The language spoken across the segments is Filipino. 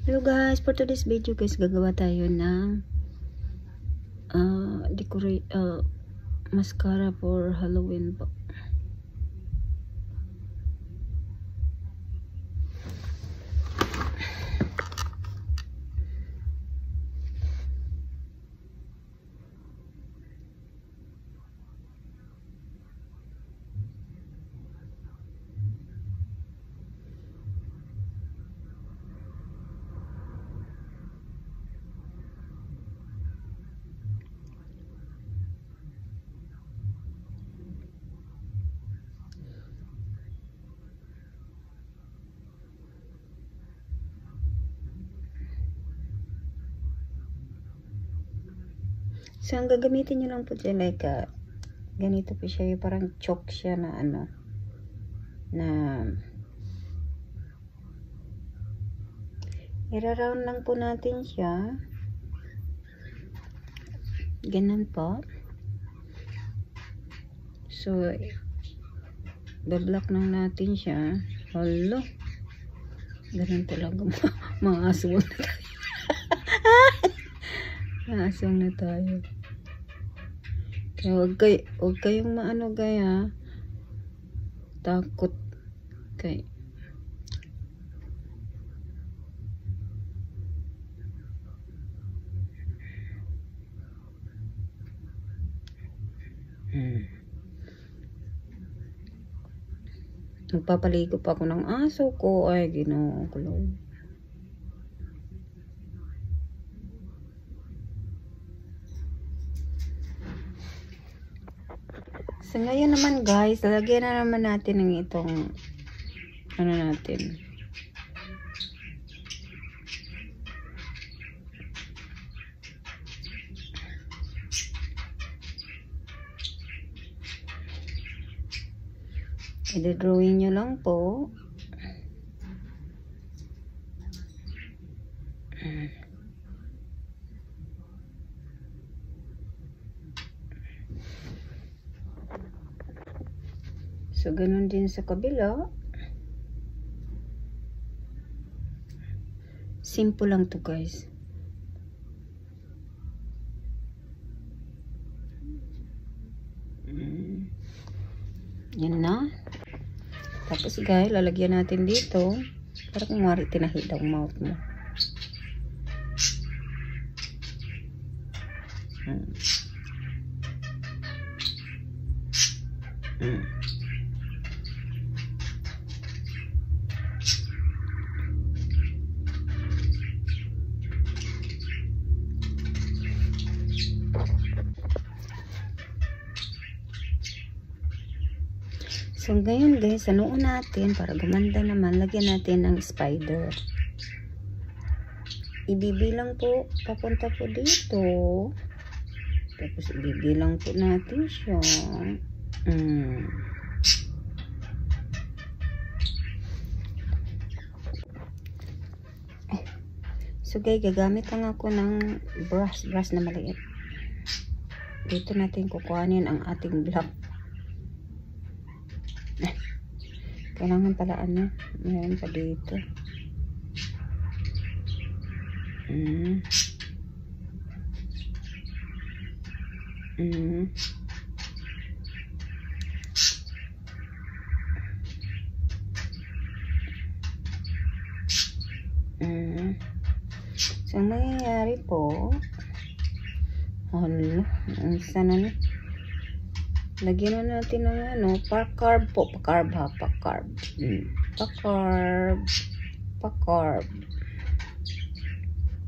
Hello guys, for today's video guys, gagawa tayo ng mascara for Halloween po. So, ang gagamitin nyo lang po dyan, like, ganito po siya, yung parang chalk siya na na ira-round lang po natin siya. Ganun po. So, bablock lang natin siya. Hello. Ganun talaga. Maaswang na tayo. Maaswang na tayo. Kaya huwag kayong maano gaya. Takot kay. Magpapaligo pa ako ng aso ko. Ay, Ginoo ko Lord. So, ngayon naman guys, lalagyan na naman natin ng itong ano natin. I-drawing nyo lang po. So, ganun din sa kabila. Simple lang to guys. Yan na. Tapos guys, lalagyan natin dito. Para kung wari tinahid ang mouth mo. So, ngayon guys, sa noo natin, para gumanda naman, lagyan natin ng spider. Ibibilang po, papunta po dito. Tapos, ibibilang po natin siya. So, guys, gagamit lang ako ng brush na maliit. Dito natin kukuhanin ang ating block. Kailangan pala mayroon pa dito. So, ang mangyayari po, sana na. Lagyan na natin ng pa-carb po. Pa-carb ha. Pa-carb. Pa-carb. Pa-carb.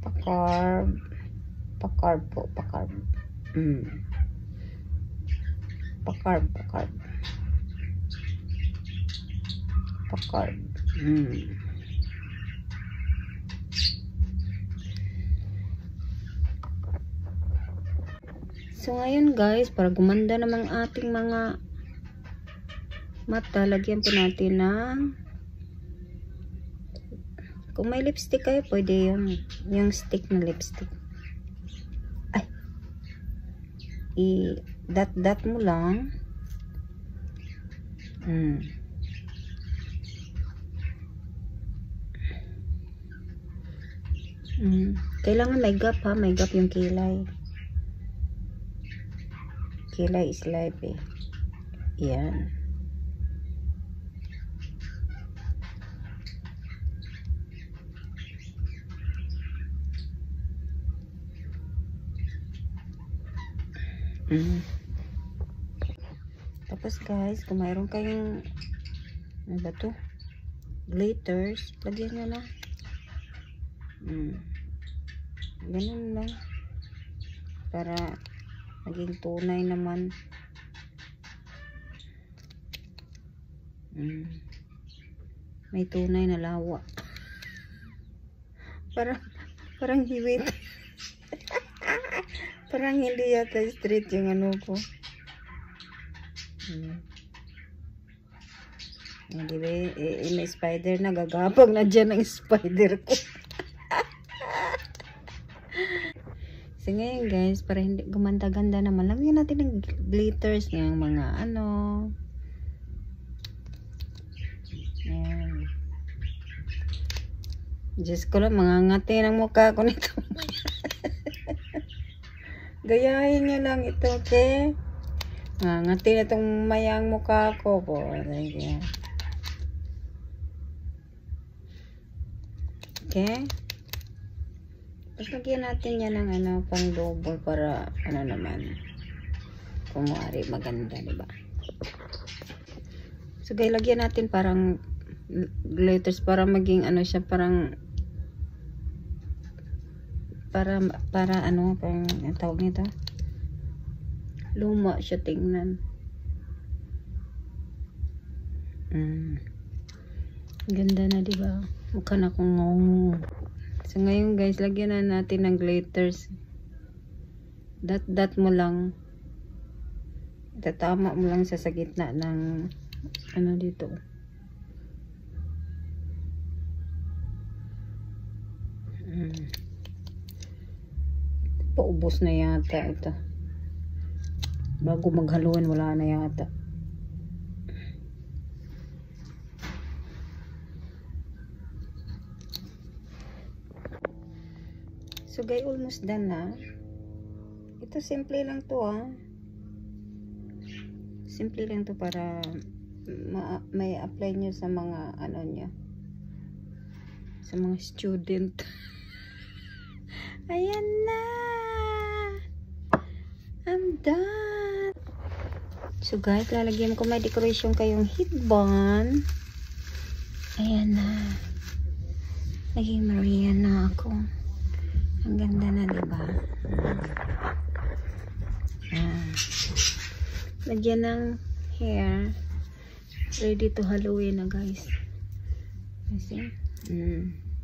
Pa-carb. Pa-carb po. Pa-carb. Pa-carb. Pa-carb. Pa-carb. So, ngayon guys, para gumanda namang ating mga mata, lagyan po natin ng, kung may lipstick kayo, pwede yung stick na lipstick. Ay, i-dot mo lang. Kailangan may gap ha. May gap yung kilay. Kilay is life eh. Yan. Tapos guys, kung mayroon kayong ano ba to? Glitters, lagyan nyo na. Ganun lang. Para maging tunay naman. May tunay na lawa. Parang hiwit. Parang hindi yata straight yung ano ko. Hindi ba, may spider na gagapag na dyan ang spider ko. So ngayon guys, para hindi gumanda-ganda naman, lagyan natin ng glitters ng mga ano. Ayan. Diyos ko lang, mangangati ng mukha ko nito. Gayahin nyo lang ito, okay? Ngati na itong mayang mukha ko po. Okay? Tapos lagyan natin yan ng ano, pang double para ano naman. Kung maaari maganda, diba? So guys, lagyan natin parang glitters para maging ano siya, parang para ano, parang ang tawag nito, luma siya tingnan. Ganda na, diba? Mukha na akong ngongo. So ngayon guys, lagyan na natin ng glitters. Dot mo lang, tatama mo lang sa gitna ng ano dito. Paubos na yata ito. Bago maghaluan, wala na yata. So guys, almost done na. Ito simple lang to ha. Simple lang to para may apply nyo sa mga ano nyo, sa mga student. Ayan na. I'm done. So guys, lalagyan ko, may decoration kayong headband. Ayan na. Naging Maria na ako. Ang ganda na, diba? Lagyan ng hair. Ready to Halloween na guys. See?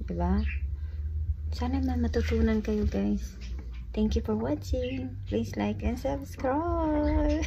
Diba? Sana may matutunan kayo guys. Thank you for watching. Please like and subscribe.